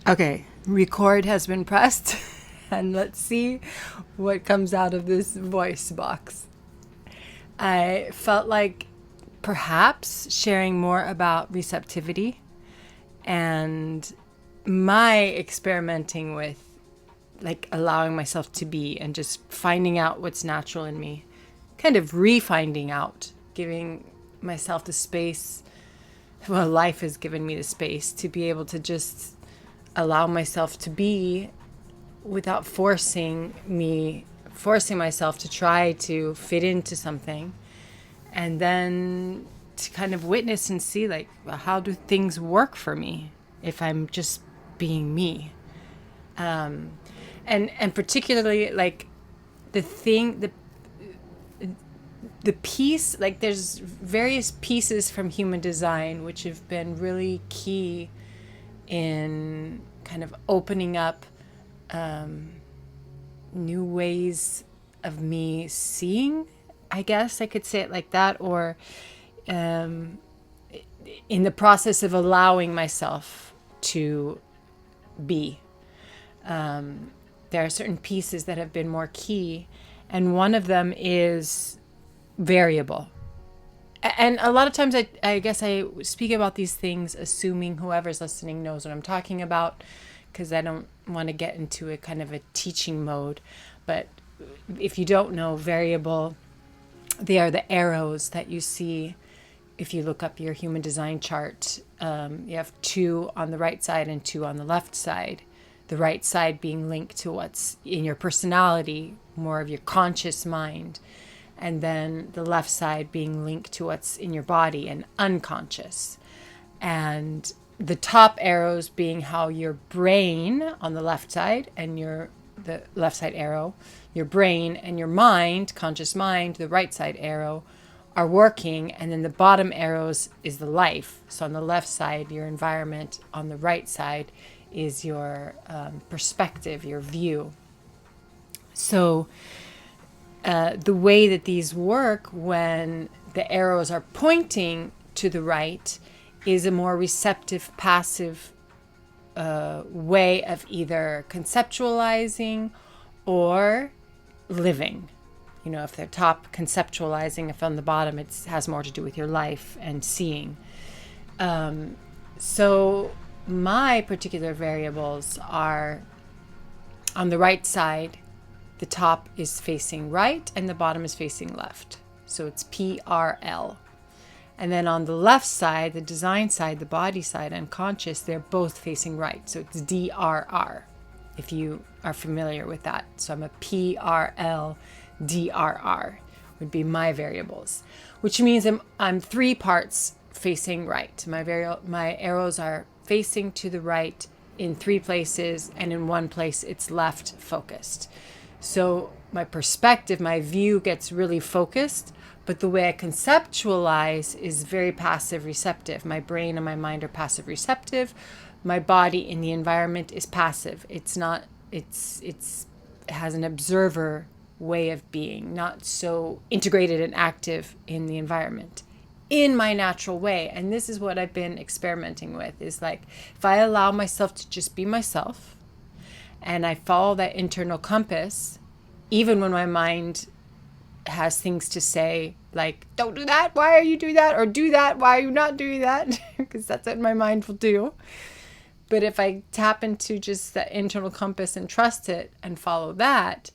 Okay, record has been pressed, and let's see what comes out of this voice box. I felt like perhaps sharing more about receptivity and my experimenting with like allowing myself to be and just finding out what's natural in me, kind of refinding out, giving myself the space. Well, life has given me the space to be able to just allow myself to be without forcing myself to try to fit into something, and then to kind of witness and see, like, well, how do things work for me if I'm just being me. And particularly, like, the thing the piece, like, there's various pieces from human design which have been really key in kind of opening up new ways of me seeing, I guess I could say it like that, or in the process of allowing myself to be. There are certain pieces that have been more key, and one of them is variable. And a lot of times I guess I speak about these things assuming whoever's listening knows what I'm talking about, because I don't want to get into a kind of a teaching mode. But if you don't know, variable, they are the arrows that you see if you look up your human design chart. You have 2 on the right side and 2 on the left side. The right side being linked to what's in your personality, more of your conscious mind, and then the left side being linked to what's in your body and unconscious. And the top arrows being how your brain on the left side, and the left side arrow, your brain and your mind, conscious mind, the right side arrow, are working. And then the bottom arrows is the life. So on the left side, your environment. On the right side is your perspective, your view. So the way that these work when the arrows are pointing to the right is a more receptive, passive way of either conceptualizing or living. You know, if they're top conceptualizing, if on the bottom it has more to do with your life and seeing. So my particular variables are on the right side. The top is facing right and the bottom is facing left. So it's PRL. And then on the left side, the design side, the body side, unconscious, they're both facing right. So it's DRR, if you are familiar with that. So I'm a PRL, DRR would be my variables, which means I'm 3 parts facing right. My arrows are facing to the right in 3 places, and in 1 place it's left focused. So my perspective, my view gets really focused, but the way I conceptualize is very passive receptive. My brain and my mind are passive receptive. My body in the environment is passive. It has an observer way of being, not so integrated and active in the environment in my natural way. And this is what I've been experimenting with, is like, if I allow myself to just be myself and I follow that internal compass, even when my mind has things to say like, don't do that, why are you doing that? Or do that, why are you not doing that? Because that's what my mind will do. But if I tap into just that internal compass and trust it and follow that,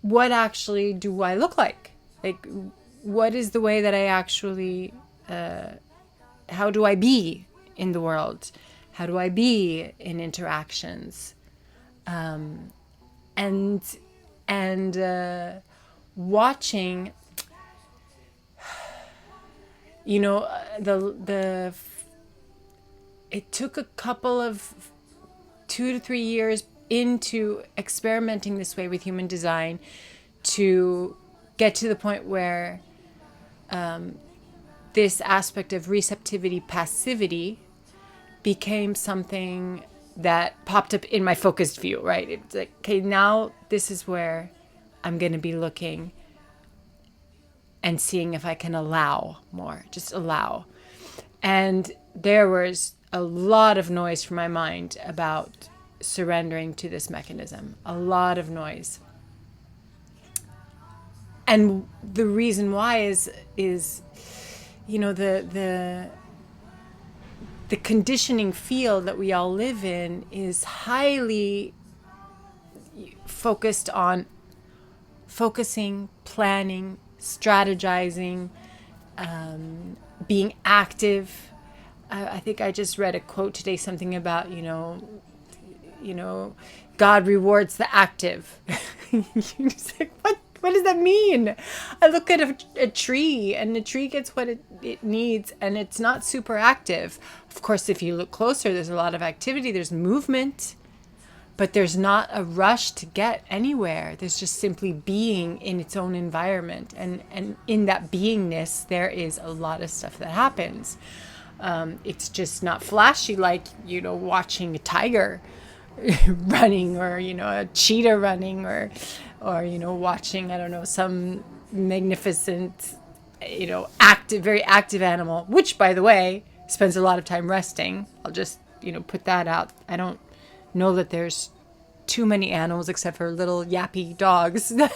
what actually do I look like? Like, what is the way that I actually, how do I be in the world? How do I be in interactions? And watching, you know, it took a couple of 2 to 3 years into experimenting this way with human design to get to the point where this aspect of receptivity, passivity became something that popped up in my focused view, right? It's like, okay, now this is where I'm going to be looking and seeing if I can allow more, just allow. And there was a lot of noise from my mind about surrendering to this mechanism, a lot of noise. And the reason why is the conditioning field that we all live in is highly focused on focusing, planning, strategizing, being active. I think I just read a quote today, something about, God rewards the active. You're just like, what does that mean? I look at a tree, and the tree gets what it needs, and it's not super active. Of course, if you look closer, there's a lot of activity, there's movement, but there's not a rush to get anywhere. There's just simply being in its own environment. And in that beingness, there is a lot of stuff that happens. It's just not flashy like, watching a tiger running, or, a cheetah running, or watching, I don't know, some magnificent, very active animal, which, by the way, spends a lot of time resting. I'll just, put that out. I don't know that there's too many animals except for little yappy dogs that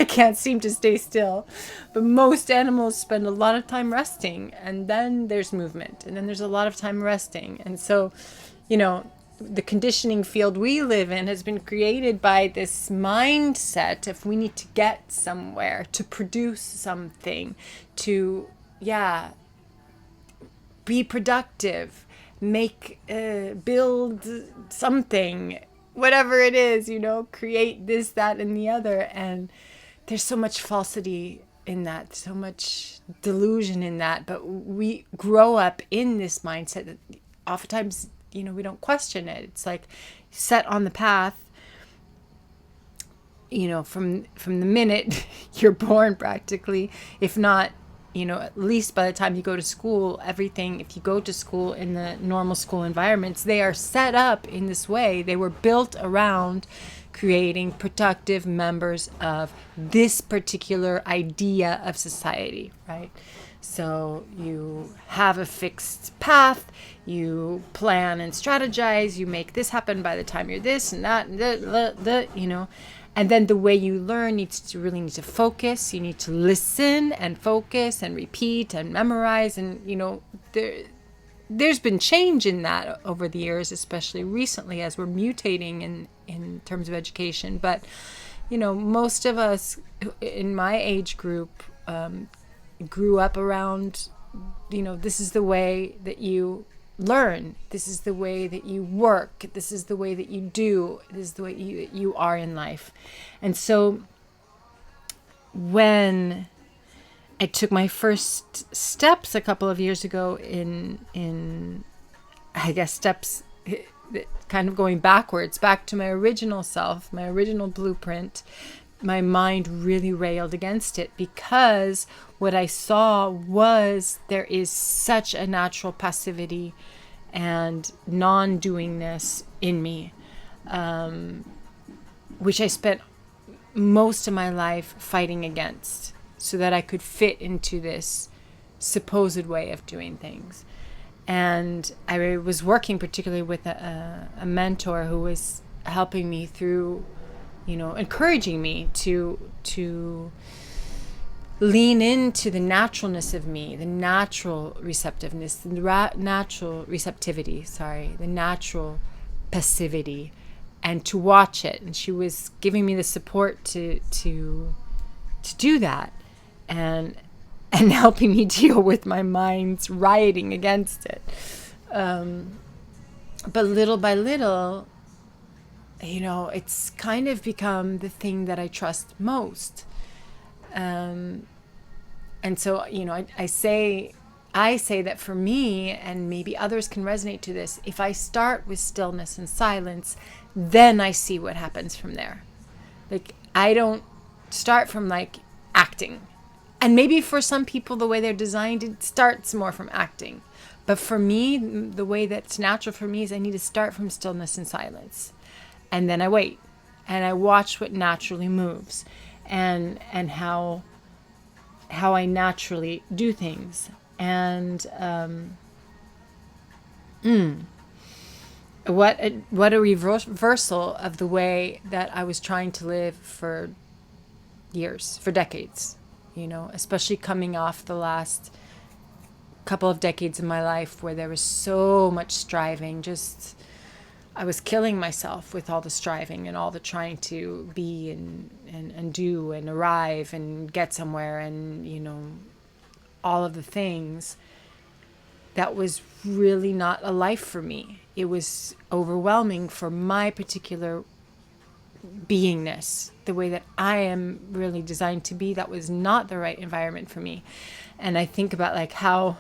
can't seem to stay still. But most animals spend a lot of time resting, and then there's movement, and then there's a lot of time resting. And so, the conditioning field we live in has been created by this mindset of we need to get somewhere, to produce something, to, be productive, build something, whatever it is, create this, that, and the other. And there's so much falsity in that, so much delusion in that. But we grow up in this mindset that oftentimes, we don't question it. It's like set on the path, from the minute you're born, practically, if not, at least by the time you go to school. Everything, if you go to school in the normal school environments, they are set up in this way. They were built around creating productive members of this particular idea of society, right? So you have a fixed path, you plan and strategize, you make this happen by the time you're this and that, and and then the way you learn need to focus. You need to listen and focus and repeat and memorize. And, there's been change in that over the years, especially recently as we're mutating in terms of education. But, most of us in my age group grew up around, this is the way that you learn. This is the way that you work. This is the way that you do. This is the way you are in life. And so when I took my first steps a couple of years ago in I guess steps kind of going backwards, back to my original self, my original blueprint, my mind really railed against it, because what I saw was there is such a natural passivity and non-doingness in me, which I spent most of my life fighting against so that I could fit into this supposed way of doing things. And I was working particularly with a mentor who was helping me through, encouraging me to lean into the naturalness of me, the natural receptiveness, the natural receptivity, the natural passivity, and to watch it. And she was giving me the support to do that, and helping me deal with my mind's rioting against it. But little by little, it's kind of become the thing that I trust most. And so, I say that for me, and maybe others can resonate to this, if I start with stillness and silence, then I see what happens from there. Like, I don't start from acting. And maybe for some people, the way they're designed, it starts more from acting. But for me, the way that's natural for me is I need to start from stillness and silence. And then I wait. And I watch what naturally moves. And how I naturally do things. And what a reversal of the way that I was trying to live for years, for decades, especially coming off the last couple of decades in my life where there was so much striving. Just, I was killing myself with all the striving and all the trying to be and do and arrive and get somewhere and, all of the things. That was really not a life for me. It was overwhelming for my particular beingness, the way that I am really designed to be. That was not the right environment for me. And I think about like how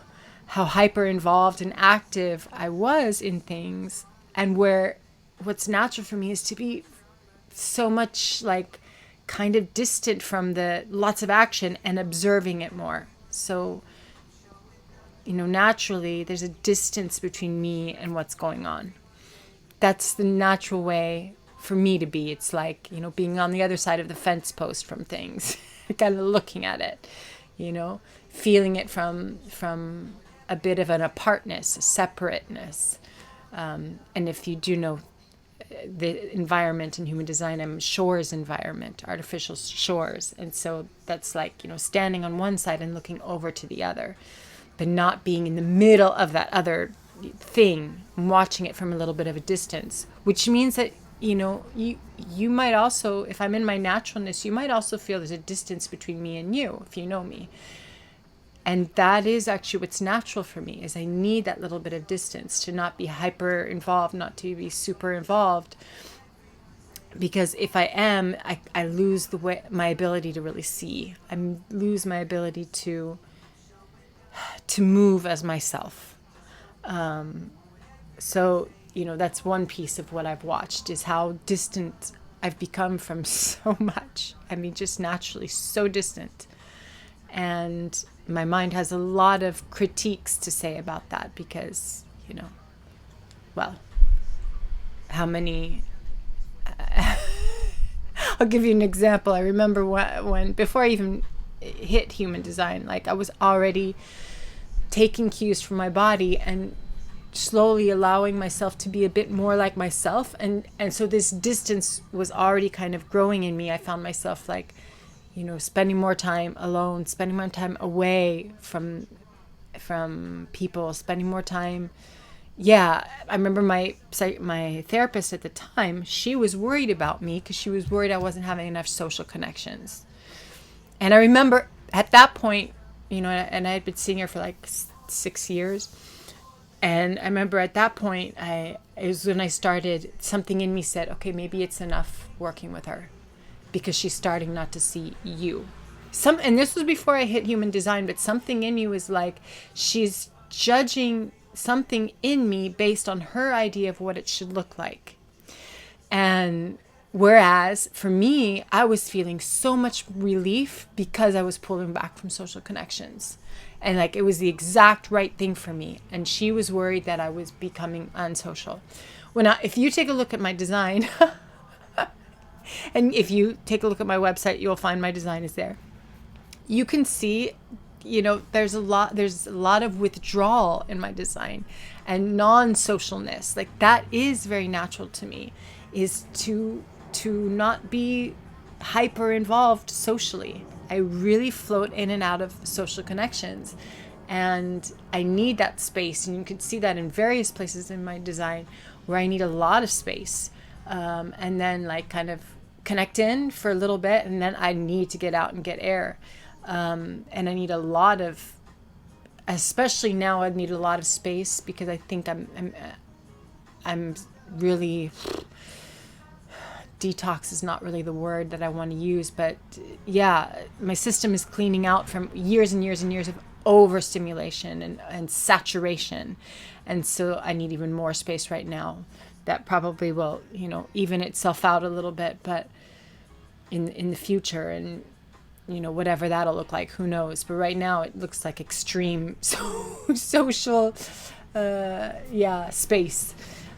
hyper involved and active I was in things, and where what's natural for me is to be so much like kind of distant from the lots of action and observing it more. So, naturally there's a distance between me and what's going on. That's the natural way for me to be. It's like, being on the other side of the fence post from things, kind of looking at it, feeling it from a bit of an apartness, a separateness. And if you do know the environment in human design, I'm shores environment, artificial shores. And so that's like, standing on one side and looking over to the other, but not being in the middle of that other thing, watching it from a little bit of a distance, which means that, you might also, if I'm in my naturalness, you might also feel there's a distance between me and you, if you know me. And that is actually what's natural for me, is I need that little bit of distance to not be hyper involved, not to be super involved. Because if I am, I lose my ability to really see. I lose my ability to move as myself. So, that's one piece of what I've watched, is how distant I've become from so much. I mean, just naturally so distant. And my mind has a lot of critiques to say about that because, well, how many... I'll give you an example. I remember when before I even hit human design, like I was already taking cues from my body and slowly allowing myself to be a bit more like myself. And so this distance was already kind of growing in me. I found myself like, spending more time alone, spending more time away from people, spending more time. Yeah, I remember my therapist at the time, she was worried about me because she was worried I wasn't having enough social connections. And I remember at that point, and I had been seeing her for like 6 years. And I remember at that point, it was when I started, something in me said, okay, maybe it's enough working with her because she's starting not to see you. And this was before I hit human design, but something in me was like, she's judging something in me based on her idea of what it should look like. And whereas for me, I was feeling so much relief because I was pulling back from social connections. And like, it was the exact right thing for me. And she was worried that I was becoming unsocial. If you take a look at my design, and if you take a look at my website, you'll find my design is there. You can see, there's a lot of withdrawal in my design and non-socialness. Like that is very natural to me, is to not be hyper involved socially. I really float in and out of social connections, and I need that space. And you can see that in various places in my design where I need a lot of space, and then like kind of connect in for a little bit, and then I need to get out and get air. And I need a lot of, especially now, I need a lot of space because I think I'm really, detox is not really the word that I want to use, but yeah, my system is cleaning out from years and years and years of overstimulation and saturation. And so I need even more space right now. That probably will, even itself out a little bit, but in the future, and whatever that'll look like, who knows? But right now it looks like extreme social, space.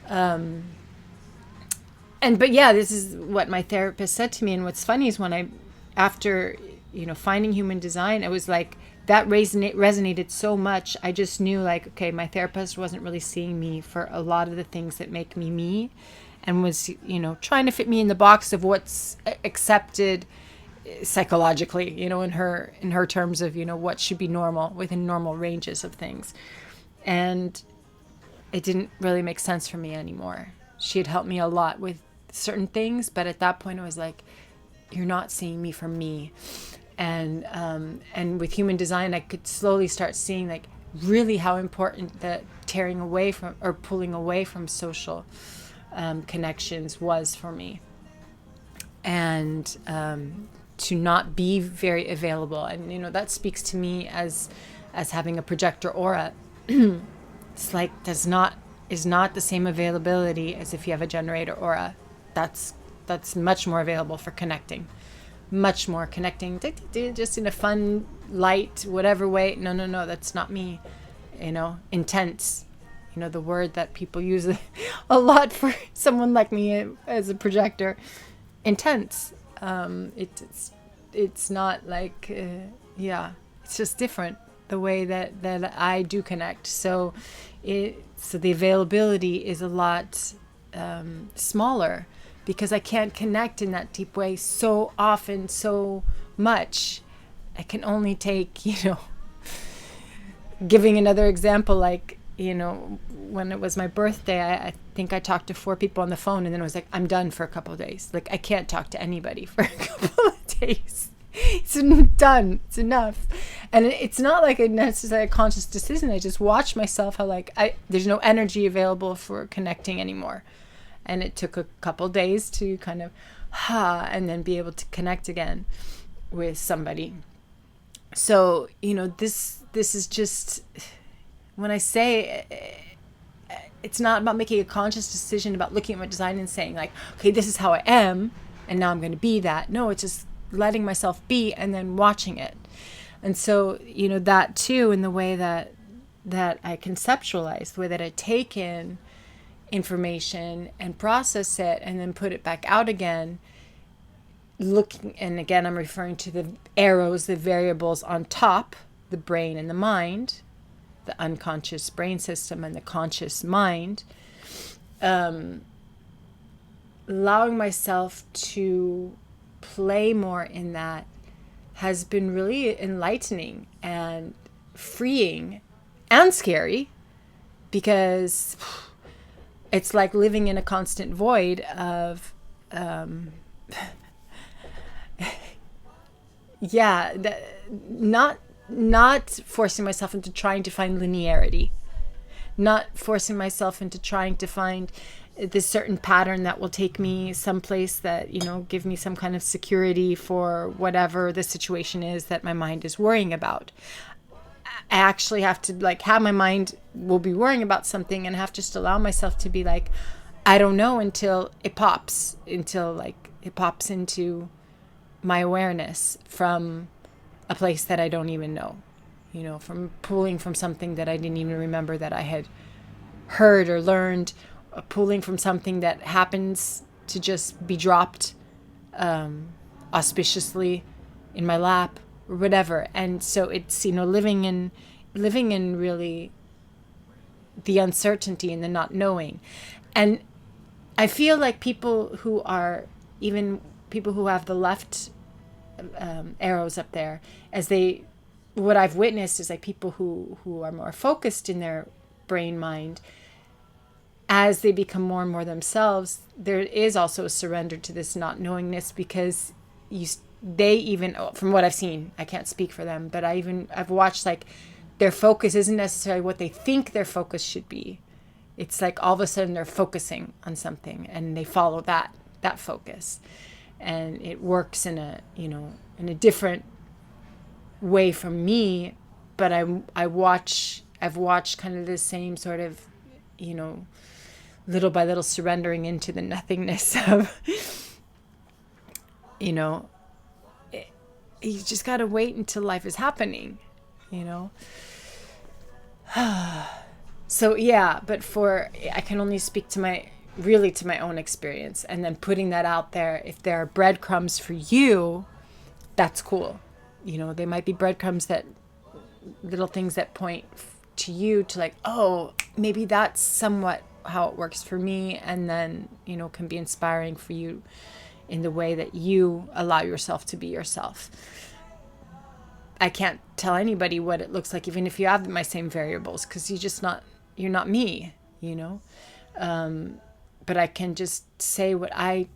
But yeah, this is what my therapist said to me. And what's funny is after finding human design, it was like that resonated so much. I just knew, like, okay, my therapist wasn't really seeing me for a lot of the things that make me me, and was, trying to fit me in the box of what's accepted psychologically, in her terms of, what should be normal within normal ranges of things. And it didn't really make sense for me anymore. She had helped me a lot with certain things, but at that point it was like, you're not seeing me for me. And with human design, I could slowly start seeing, like, really how important that tearing away from, or pulling away from, social connections was for me. And to not be very available. And, that speaks to me as having a projector aura. It's like, is not the same availability as if you have a generator aura. That's much more available for connecting. Much more connecting, just in a fun, light, whatever way. No, that's not me. Intense. The word that people use a lot for someone like me as a projector. Intense. It's not like, it's just different, the way that I do connect. So the availability is a lot smaller, because I can't connect in that deep way so often, so much. I can only take, giving another example, like, when it was my birthday, I think I talked to 4 people on the phone, and then I was like, I'm done for a couple of days. Like, I can't talk to anybody for a couple of days. It's done. It's enough. And it's not like necessarily a conscious decision. I just watch myself how, like, there's no energy available for connecting anymore. And it took a couple days to kind of and then be able to connect again with somebody. So, this is just, when I say it's not about making a conscious decision about looking at my design and saying, like, okay, this is how I am, and now I'm going to be that. No, it's just letting myself be and then watching it. And so, that too, in the way that I conceptualize, the way that I take in information and process it and then put it back out again, looking, and again, I'm referring to the arrows, the variables on top, the brain and the mind, the unconscious brain system and the conscious mind, allowing myself to play more in that has been really enlightening and freeing and scary, because it's like living in a constant void of not forcing myself into trying to find linearity, not forcing myself into trying to find this certain pattern that will take me someplace that, give me some kind of security for whatever the situation is that my mind is worrying about. I actually have to, like, have my mind will be worrying about something, and have to just allow myself to be like, I don't know, until it pops into my awareness from a place that I don't even know, from pulling from something that I didn't even remember that I had heard or learned, pulling from something that happens to just be dropped auspiciously in my lap or whatever. And so it's, living in really the uncertainty and the not knowing. And I feel like people who have the left arrows up there, what I've witnessed is, like, people who are more focused in their brain mind, as they become more and more themselves, there is also a surrender to this not knowingness, because they even, from what I've seen, I can't speak for them, but I've watched, like, their focus isn't necessarily what they think their focus should be. It's like all of a sudden they're focusing on something and they follow that focus, and it works in a different way from me. But I've watched kind of the same sort of, little by little surrendering into the nothingness of, you just got to wait until life is happening, So but I can only speak to my own experience, and then putting that out there. If there are breadcrumbs for you, that's cool. They might be breadcrumbs that little things that point to you to like, oh, maybe that's somewhat how it works for me, and then, can be inspiring for you in the way that you allow yourself to be yourself. I can't tell anybody what it looks like, even if you have my same variables, because you're not me, but I can just say what I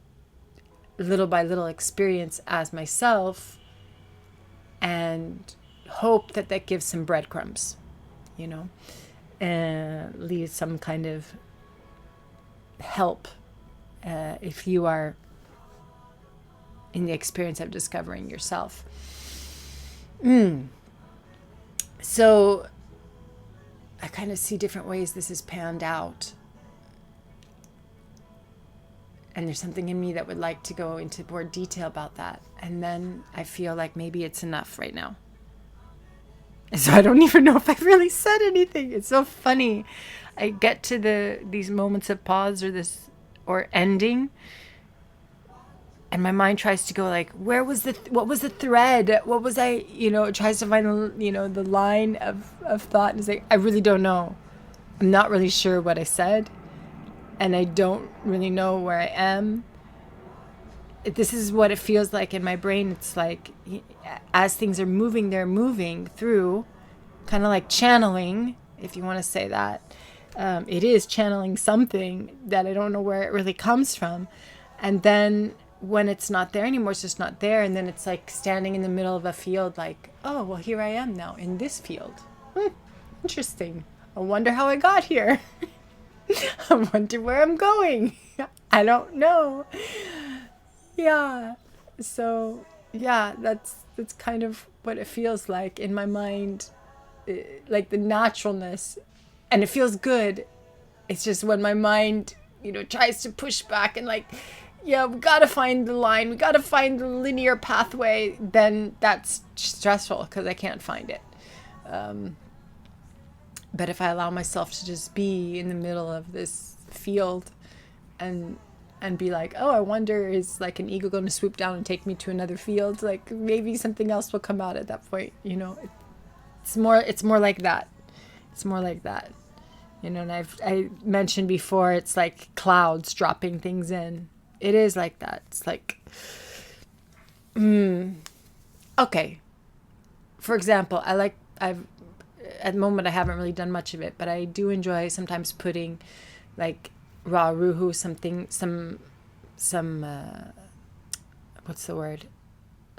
little by little experience as myself, and hope that gives some breadcrumbs, and leaves some kind of help if you are in the experience of discovering yourself. So I kind of see different ways this is panned out. And there's something in me that would like to go into more detail about that. And then I feel like maybe it's enough right now. And so I don't even know if I've really said anything. It's so funny. I get to these moments of pause or ending, and my mind tries to go like, what was the thread? What was I, it tries to find the line of thought, and it's like, I really don't know. I'm not really sure what I said, and I don't really know where I am. This is what it feels like in my brain. It's like, as things are moving, they're moving through, kind of like channeling, if you want to say that. It is channeling something that I don't know where it really comes from. And then when it's not there anymore, it's just not there. And then it's like standing in the middle of a field like, oh, well, here I am now in this field. Interesting. I wonder how I got here. I wonder where I'm going. I don't know. Yeah. So, yeah, that's kind of what it feels like in my mind, like the naturalness. And it feels good. It's just when my mind, tries to push back and like, yeah, we got to find the line. We got to find the linear pathway. Then that's stressful because I can't find it. But if I allow myself to just be in the middle of this field and be like, oh, I wonder, is like an eagle going to swoop down and take me to another field? Like maybe something else will come out at that point. It's more like that. It's more like that. And I mentioned before, it's like clouds dropping things in. It is like that. It's like, okay. For example, at the moment I haven't really done much of it, but I do enjoy sometimes putting like raw ruhu, some what's the word?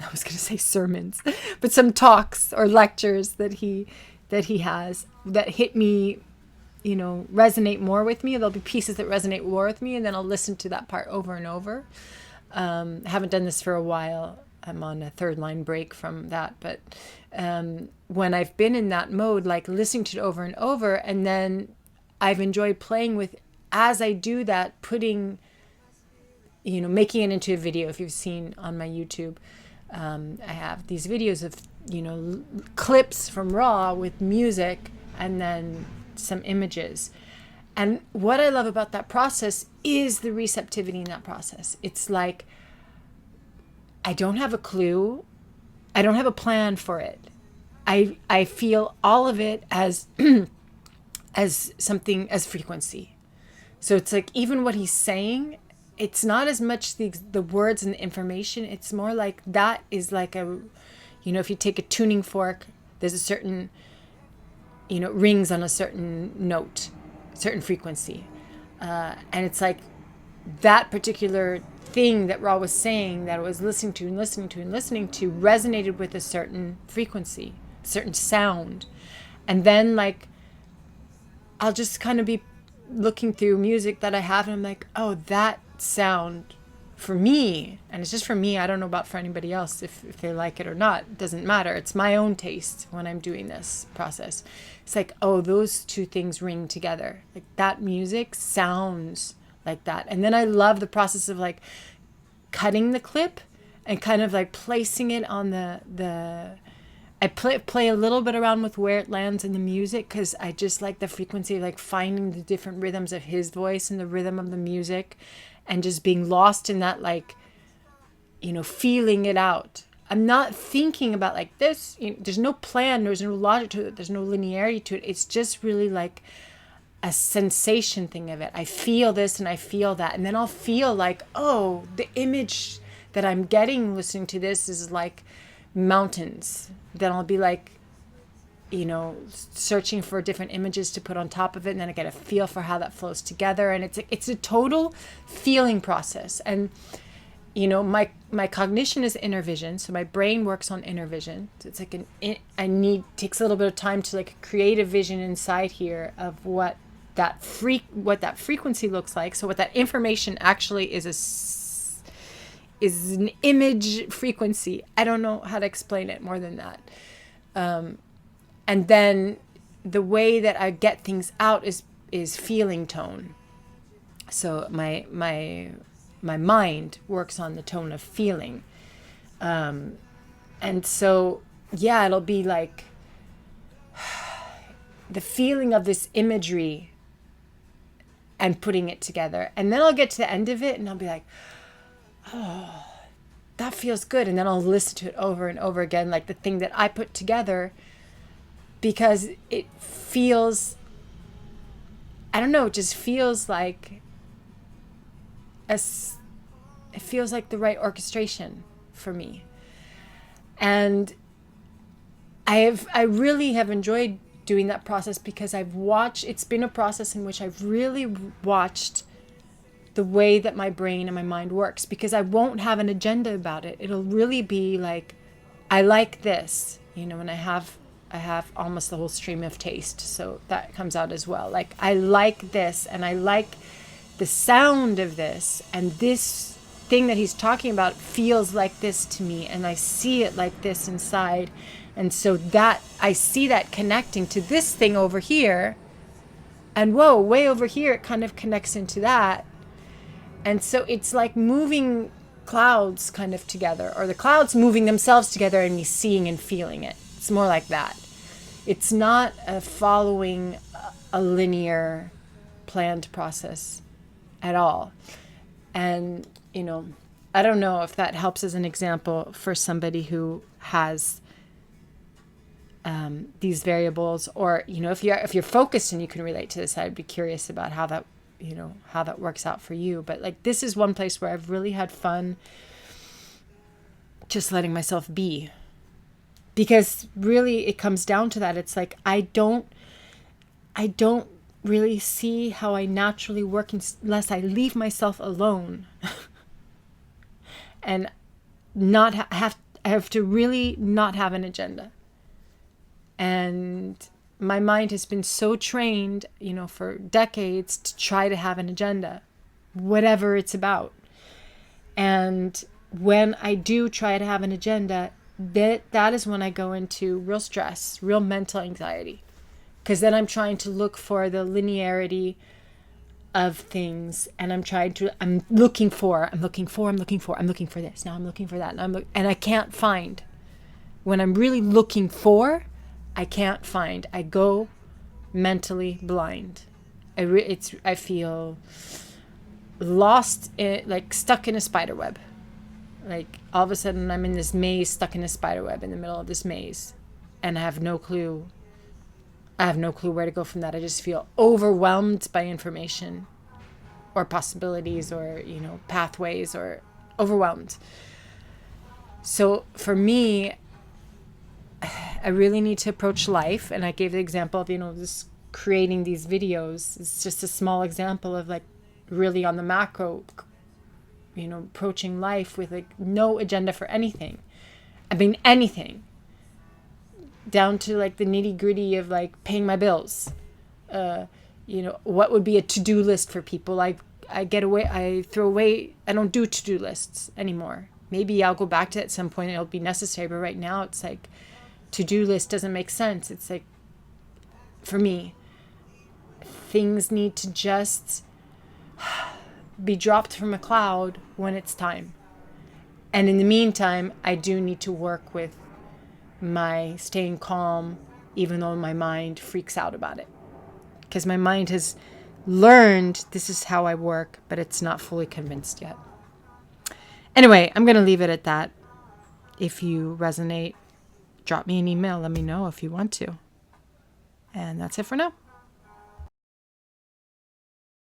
I was going to say sermons, but some talks or lectures that he has that hit me, resonate more with me. There'll be pieces that resonate more with me, and then I'll listen to that part over and over. I haven't done this for a while. I'm on a third line break from that, but when I've been in that mode, like listening to it over and over, and then I've enjoyed playing with, as I do that, putting, making it into a video. If you've seen on my YouTube, I have these videos of, clips from raw with music and then some images. And what I love about that process is the receptivity in that process. It's like, I don't have a clue. I don't have a plan for it. I feel all of it as as something, as frequency. So it's like, even what he's saying, it's not as much the words and the information. It's more like that is like a, if you take a tuning fork, there's a certain, rings on a certain note, certain frequency. And it's like that particular thing that Ra was saying, that I was listening to resonated with a certain frequency, certain sound. And then like, I'll just kind of be looking through music that I have, and I'm like, oh, that sound for me, and it's just for me. I don't know about for anybody else, if they like it or not. It doesn't matter. It's my own taste when I'm doing this process. It's like, oh, those two things ring together. Like that music sounds like that. And then I love the process of like cutting the clip and kind of like placing it on I play a little bit around with where it lands in the music, because I just like the frequency, like finding the different rhythms of his voice and the rhythm of the music, and just being lost in that, like, feeling it out. I'm not thinking about like this. There's no plan, there's no logic to it, there's no linearity to it. It's just really like a sensation thing of it. I feel this and I feel that. And then I'll feel like, oh, the image that I'm getting listening to this is like mountains. Then I'll be like, searching for different images to put on top of it. And then I get a feel for how that flows together. And it's a total feeling process. And, my cognition is inner vision. So my brain works on inner vision. So it's like takes a little bit of time to like create a vision inside here of what that frequency looks like. So what that information actually is an image frequency. I don't know how to explain it more than that. And then the way that I get things out is feeling tone. So my mind works on the tone of feeling. And so, yeah, it'll be like the feeling of this imagery and putting it together. And then I'll get to the end of it and I'll be like, oh, that feels good. And then I'll listen to it over and over again, like the thing that I put together, because it feels, I don't know, it just feels like it feels like the right orchestration for me. And I really have enjoyed doing that process because it's been a process in which I've really watched the way that my brain and my mind works, because I won't have an agenda about it. It'll really be like, I like this, and I have almost the whole stream of taste. So that comes out as well. Like, I like this and I like the sound of this, and this thing that he's talking about feels like this to me, and I see it like this inside. And so that I see that connecting to this thing over here, and whoa, way over here, it kind of connects into that. And so it's like moving clouds kind of together, or the clouds moving themselves together and me seeing and feeling it. It's more like that. It's not following a linear planned process at all. And, I don't know if that helps as an example for somebody who has these variables, or, if you're focused and you can relate to this, I'd be curious about how that works out for you. But like, this is one place where I've really had fun just letting myself be, because really it comes down to that. It's like, I don't really see how I naturally work unless I leave myself alone and not I have to really not have an agenda. And my mind has been so trained, for decades to try to have an agenda, whatever it's about. And when I do try to have an agenda, that is when I go into real stress, real mental anxiety. Because then I'm trying to look for the linearity of things, and I'm looking for this. Now I'm looking for that. And I can't find. When I'm really looking for, I can't find. I go mentally blind. I feel lost, like stuck in a spiderweb. Like all of a sudden I'm in this maze, stuck in a spiderweb in the middle of this maze, and I have no clue where to go from that. I just feel overwhelmed by information or possibilities or, pathways, or overwhelmed. So for me, I really need to approach life. And I gave the example of, just creating these videos. It's just a small example of like really on the macro, approaching life with like no agenda for anything. I mean, anything. Down to like the nitty gritty of like paying my bills. What would be a to-do list for people? I throw away, I don't do to-do lists anymore. Maybe I'll go back to it at some point, it'll be necessary, but right now it's like to-do list doesn't make sense. It's like, for me, things need to just be dropped from a cloud when it's time. And in the meantime, I do need to work with my staying calm, even though my mind freaks out about it. Because my mind has learned this is how I work, but it's not fully convinced yet. Anyway, I'm going to leave it at that. If you resonate, drop me an email. Let me know if you want to. And that's it for now.